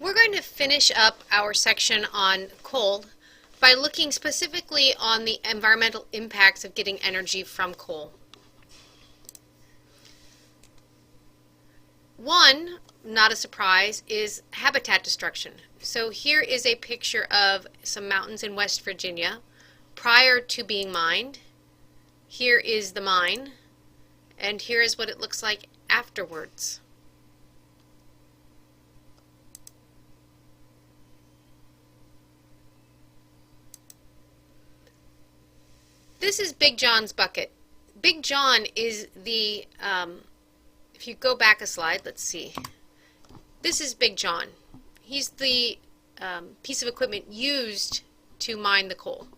We're going to finish up our section on coal by looking specifically on the environmental impacts of getting energy from coal. One, not a surprise, is habitat destruction. So here is a picture of some mountains in West Virginia prior to being mined. Here is the mine, and here is what it looks like afterwards. This is Big John's bucket. Big John is the, if you go back a slide, let's see. This is Big John. He's the piece of equipment used to mine the coal.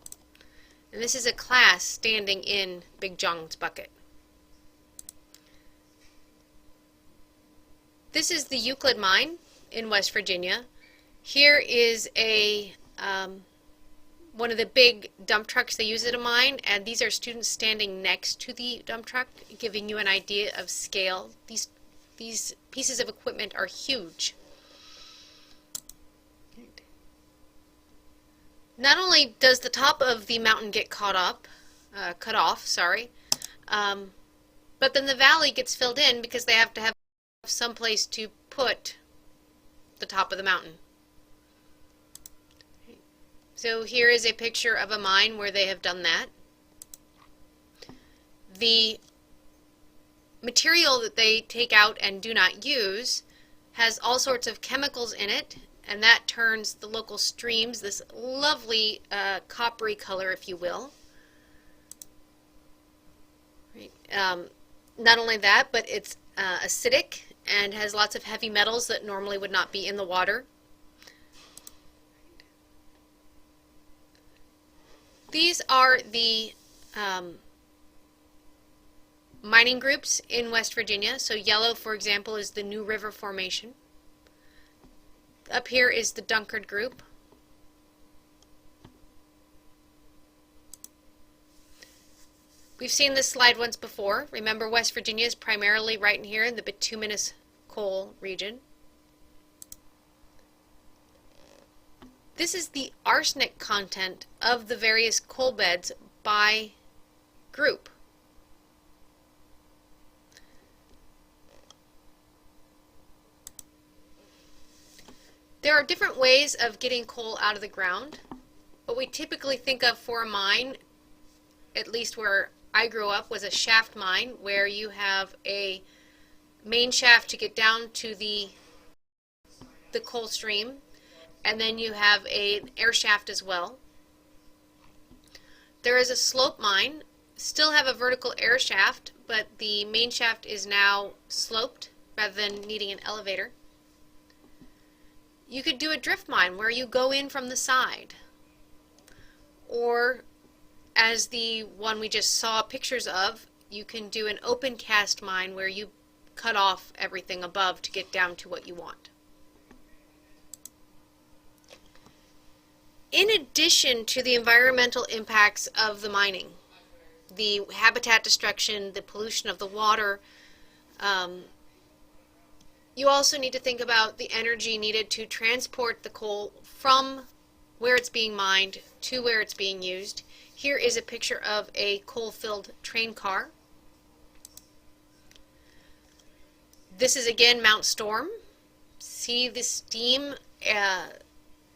And this is a class standing in Big John's bucket. This is the Euclid mine in West Virginia. Here is a one of the big dump trucks they use at a mine, and these are students standing next to the dump truck, giving you an idea of scale. These pieces of equipment are huge. Not only does the top of the mountain get cut off, but then the valley gets filled in because they have to have some place to put the top of the mountain. So here is a picture of a mine where they have done that. The material that they take out and do not use has all sorts of chemicals in it, and that turns the local streams this lovely coppery color, if you will. Right. Not only that, but it's acidic and has lots of heavy metals that normally would not be in the water. These are the mining groups in West Virginia. So yellow, for example, is the New River Formation. Up here is the Dunkard group. We've seen this slide once before. Remember, West Virginia is primarily right in here in the bituminous coal region. This is the arsenic content of the various coal beds by group. There are different ways of getting coal out of the ground. What we typically think of for a mine, at least where I grew up, was a shaft mine where you have a main shaft to get down to the coal stream, and then you have an air shaft as well. There is a slope mine, still have a vertical air shaft, but the main shaft is now sloped rather than needing an elevator. You could do a drift mine where you go in from the side, or as the one we just saw pictures of, you can do an open cast mine where you cut off everything above to get down to what you want. In addition to the environmental impacts of the mining, the habitat destruction, the pollution of the water, you also need to think about the energy needed to transport the coal from where it's being mined to where it's being used. Here is a picture of a coal-filled train car. This is again Mount Storm. See the steam?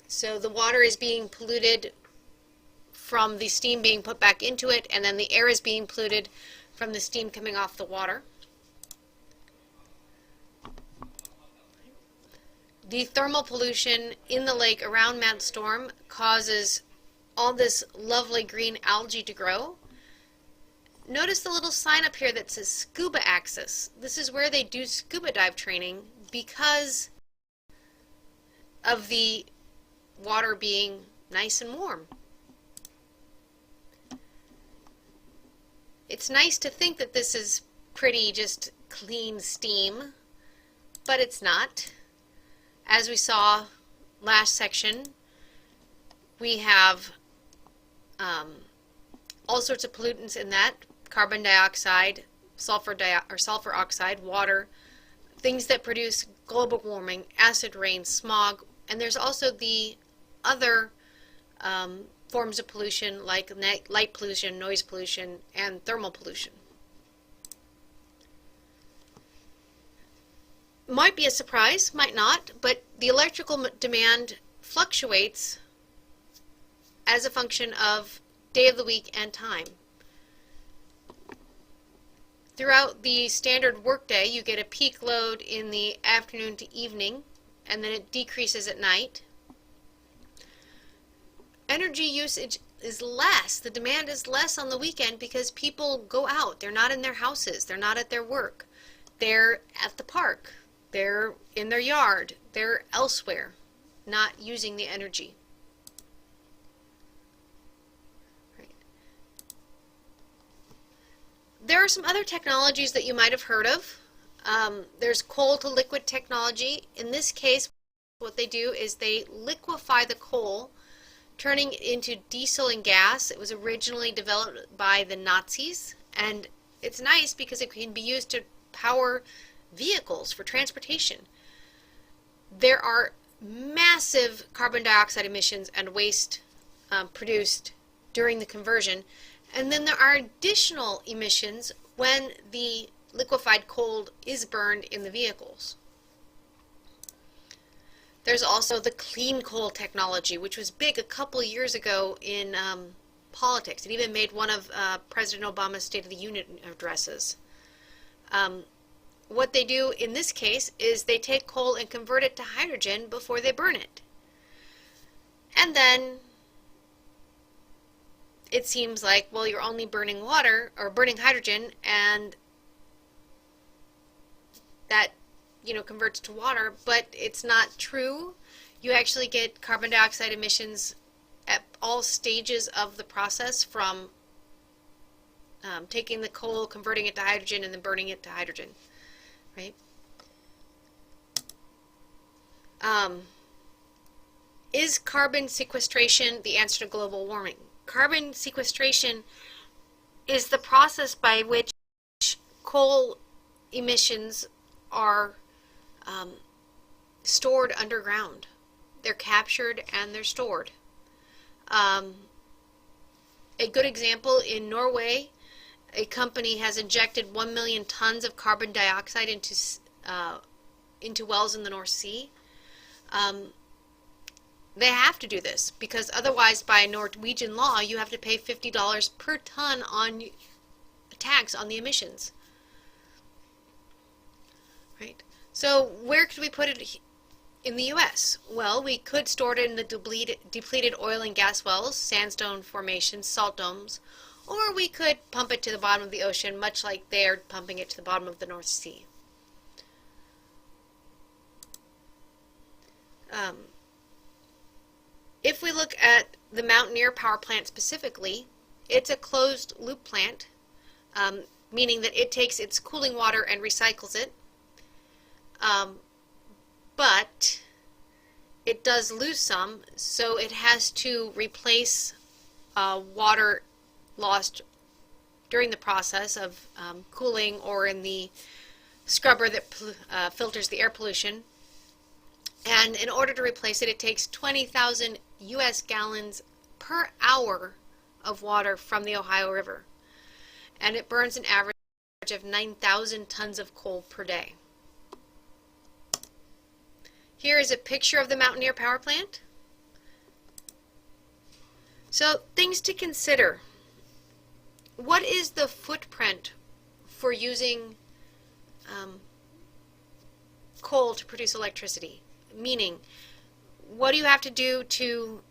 So the water is being polluted from the steam being put back into it, and then the air is being polluted from the steam coming off the water. The thermal pollution in the lake around Mount Storm causes all this lovely green algae to grow. Notice the little sign up here that says Scuba Access. This is where they do scuba dive training because of the water being nice and warm. It's nice to think that this is pretty just clean steam, but it's not. As we saw last section, we have all sorts of pollutants in that: carbon dioxide, sulfur oxide, water, things that produce global warming, acid rain, smog, And there's also the other forms of pollution like light pollution, noise pollution, and thermal pollution. Might be a surprise, might not, but the electrical demand fluctuates as a function of day of the week and time. Throughout the standard workday, you get a peak load in the afternoon to evening, and then it decreases at night. Energy usage is less. The demand is less on the weekend because people go out. They're not in their houses. They're not at their work. They're at the park. They're in their yard. They're elsewhere, not using the energy. Right. There are some other technologies that you might have heard of. There's coal to liquid technology. In this case, what they do is they liquefy the coal, turning it into diesel and gas. It was originally developed by the Nazis, and it's nice because it can be used to power vehicles for transportation. There are massive carbon dioxide emissions and waste produced during the conversion, and then there are additional emissions when the liquefied coal is burned in the vehicles. There's also the clean coal technology, which was big a couple of years ago in politics. It even made one of President Obama's State of the Union addresses. What they do in this case is they take coal and convert it to hydrogen before they burn it. And then it seems like, well, you're only burning water or burning hydrogen, and that, converts to water, but it's not true. You actually get carbon dioxide emissions at all stages of the process, from taking the coal, converting it to hydrogen, and then burning it to hydrogen. Right? Is carbon sequestration the answer to global warming? Carbon sequestration is the process by which coal emissions are stored underground. They're captured and they're stored. A good example, in Norway, a company has injected 1 million tons of carbon dioxide into wells in the North Sea. They have to do this because otherwise, by Norwegian law, you have to pay $50 per ton on tax on the emissions. Right? So where could we put it in the U.S.? Well, we could store it in the depleted oil and gas wells, sandstone formations, salt domes, or we could pump it to the bottom of the ocean, much like they're pumping it to the bottom of the North Sea. If we look at the Mountaineer Power Plant specifically, it's a closed loop plant, meaning that it takes its cooling water and recycles it. But it does lose some, so it has to replace water lost during the process of cooling, or in the scrubber that filters the air pollution. And in order to replace it, it takes 20,000 U.S. gallons per hour of water from the Ohio River. And it burns an average of 9,000 tons of coal per day. Here is a picture of the Mountaineer Power Plant. So, things to consider. What is the footprint for using coal to produce electricity? Meaning, what do you have to do to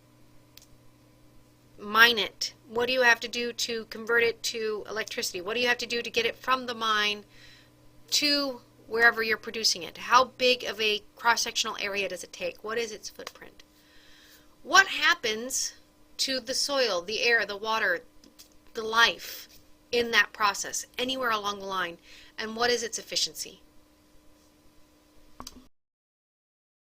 mine it? What do you have to do to convert it to electricity? What do you have to do to get it from the mine to wherever you're producing it? How big of a cross-sectional area does it take? What is its footprint? What happens to the soil, the air, the water, the life in that process, anywhere along the line, and what is its efficiency?